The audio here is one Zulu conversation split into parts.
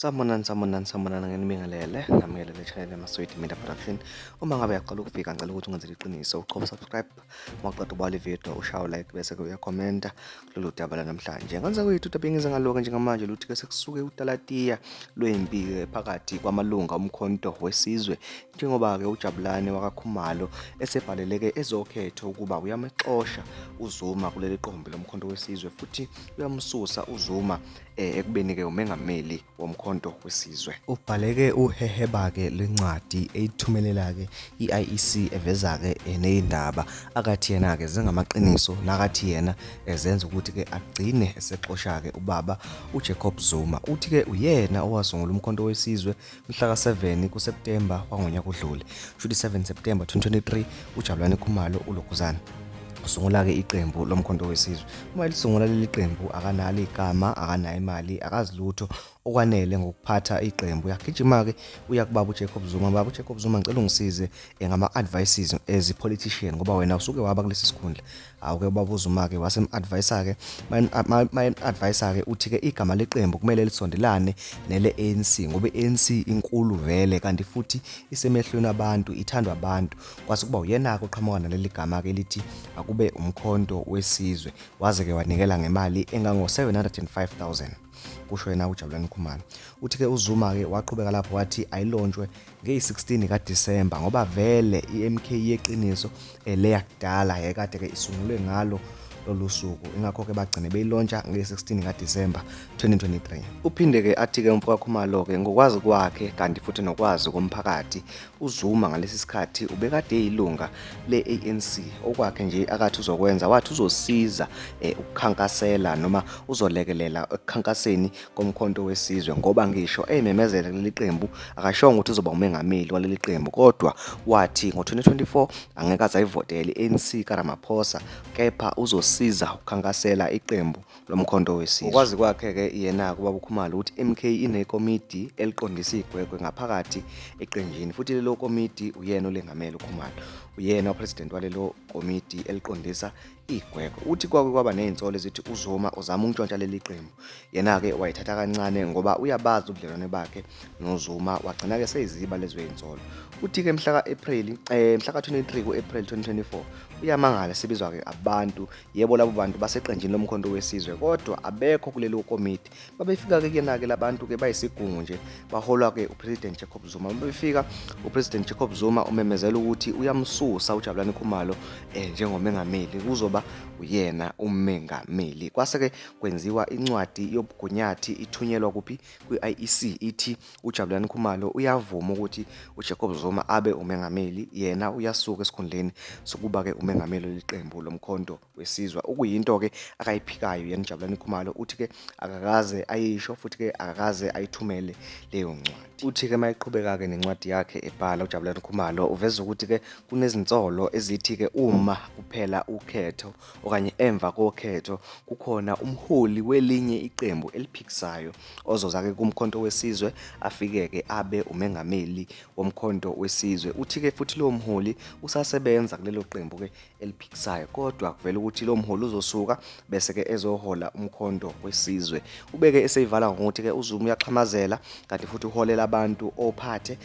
Samonani ngenibingelele namukele channel Masweti Media Production. Uma ngabe uyaqala ukufika ngicela ukuthi ungenzele iqiniso uqhubeka subscribe, mawuqeda ubala ivideo ushaye like bese ke uyakhomenta kulolu daba la namhlanje. Ngenza kwethu tabengeza ngaloko njengamanje luthi ke sekusuke utalatiya lwempi phakathi kwamalunga omkhonto wesizwe njengoba ke uJabulane wakaKhumalo esebhaleleke ezokhetho ukuba uyamexosha uZuma kuleli qombe lomkhonto wesizwe futhi uyamsusa uZuma ekubeni ke umengameli womkhonto wesizwe. Ubhaleke uheheba ke lencwadi eyithumelela ke iIEC eveza ke nezindaba akathi yena ke zengamaqiniso nakathi yena ezenza ukuthi ke agcine esexosha ke ubaba uJacob Zuma. Uthi ke uyena owasungula umkhonto wesizwe mhla ka7 kuSeptember wangonyaka odlule. Futhi 7 September 2023 uJabulane Khumalo uLokhuzana usungula ke iqembu lomkhonto wesizwe. Uma lisungula leli qembu akanalo igama, akanayo imali, akazilutho okwanele ngokuphatha iqembu. Uyagijima ke uya kubaba uJacob Zuma. Baba uJacob Zuma ngicela ungisize ngama advices as a politician ngoba wena usuke waba kulesi sikhundla. Awuke ubaba uZuma ke wasem-advisor ke my advisor ke uthi ke igama leqembu kumele lisondelane nele ANC ngoba ANC inkulu vele kanti futhi isemehlweni abantu, ithandwa abantu. Kwase kuba uyena ke oqhamuka naleli gama ke lithi akube umkhonto wesizwe. Waze ke wanikela ngemali engango 705,000 kusho yena uJabulane Khumalo. Uthi ke uZuma ke waqhubeka lapho wathi ayilonjwe nge16 kaDisemba ngoba vele iMK yeqiniso leyakudala yakade ke isungulwe ngalo lolu suku ingakho ke bagcine beyilontsha nge16 kaDisemba 2023. Uphinde ke athi ke umfowabo Khumalo ke ngokwazi kwakhe kanti futhi nokwazi komphakathi uZuma ngalesi sikhathi ubekade eyilunga leANC. Okwakhe nje akathi uzokwenza wathi uzosiza ukukhankasela noma uzolekelela ekukhankaseni komkhonto wesizwe ngoba ngisho ememezela leli qembu akashongo ukuthi uzoba umengameli waleli qembu kodwa wathi ngo2024 angeke azayivotela iANC kaRamaphosa kepha uzosiza ukukhankasela iqembu lomkhonto wesizwe. Ukwazi kwakhe ke yena kubaba uKhumalo ukuthi MK inekomiti eliqondisa igwegwe ngaphakathi eqenjini futhi lelo komiti uyena olengamela uKhumalo. Uyena upresident walelo komiti eliqondisa igwegwe. Uthi kwaba nezinsolo ezithi uZuma uzama ukuntshontsha leli qembu. Yena ke wayithatha kancane ngoba uyabazi ubudlelwane bakhe noZuma wagcina ke seyiziba lezo zinsolo. Uthi ke mhla ka23 kuApril 2024 uyamangala sebizwa ke abantu yebo labo bantu baseqenjini lomkhonto wesizwe kodwa abekho kulelo komiti. Babefika ke kuyena ke labantu ke bayisigungu nje baholwa ke upresident Jacob Zuma. Befika upresident Jacob Zuma umemezela ukuthi uyamsusa uJabulane Khumalo njengomengameli kuzoba uyena umengameli. Kwase ke kwenziwa incwadi yobugunyathi ithunyelwa kuphi kwiIEC ithi uJabulane Khumalo uyavuma ukuthi uJacob Zuma abe umengameli yena uyasuka esikhundleni sokuba ke umengameli leqembu lomkhonto wesizwe. Ukuyinto ke akayiphikayo yena uJabulane Khumalo uthi ke akakaze ayisho futhi ke akakaze ayithumele leyo ncwadi. Uthi ke mayiqhubeka ke nencwadi yakhe ebhala uJabulane Khumalo uveza ukuthi ke kunezinsolo ezithi ke uma kuphela ukhetho okanye emva kokhetho kukhona umholi welinye iqembu eliphikisayo ozoza ke kumkhonto wesizwe afike ke abe umengameli womkhonto wesizwe. Uthi ke futhi lo mholi usasebenza kulelo qembu ke eliphikisayo kodwa kuvela ukuthi lo mholi uzosuka bese ke ezohola umkhonto wesizwe. Ubeke eseyivala ngokuthi ke uZuma uyaxhamazela kanti futhi uholela abantu ophathe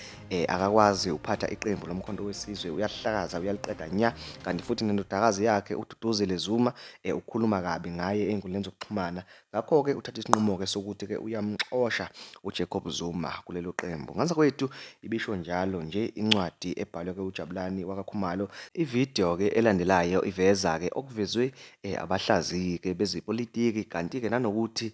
akakwazi uphatha iqembu lomkhonto wesizwe uyahlakaza uyaliqeda nya kanti futhi nendodakazi yakhe uDuduzile Zuma ukhuluma kabi ngaye einkundleni zokuxhumana. Ngakho ke uthatha isinqumo ke sokuthi ke uyamxosha uJacob Zuma kulelo qembu. Ngenza kwethu ibisho njalo nje incwadi ebhalwe ke uJabulane wakaKhumalo. Ivideo ke elandelayo iveza ke okuvezwe abahlaziyi ke bezepolitiki kanti ke nanokuthi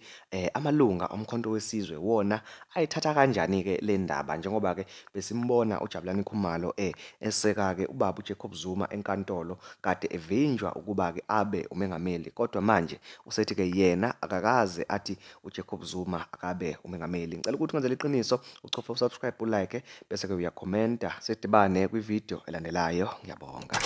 amalunga omkhonto wesizwe wona ayithatha kanjani ke le ndaba njengoba ke besimbona uJabulane Khumalo eseka ke ubaba uJacob Zuma enkantolo kade evinjwa ukuba ke abe umengameli kodwa manje usethi ke yena akakaze athi uJacob Zuma akabe umengameli. Ngicela ukuthi ungenzele iqiniso ucofa usubscribe ulike bese ke uyakhomenta. Sedibane kwivideo elandelayo. Ngiyabonga.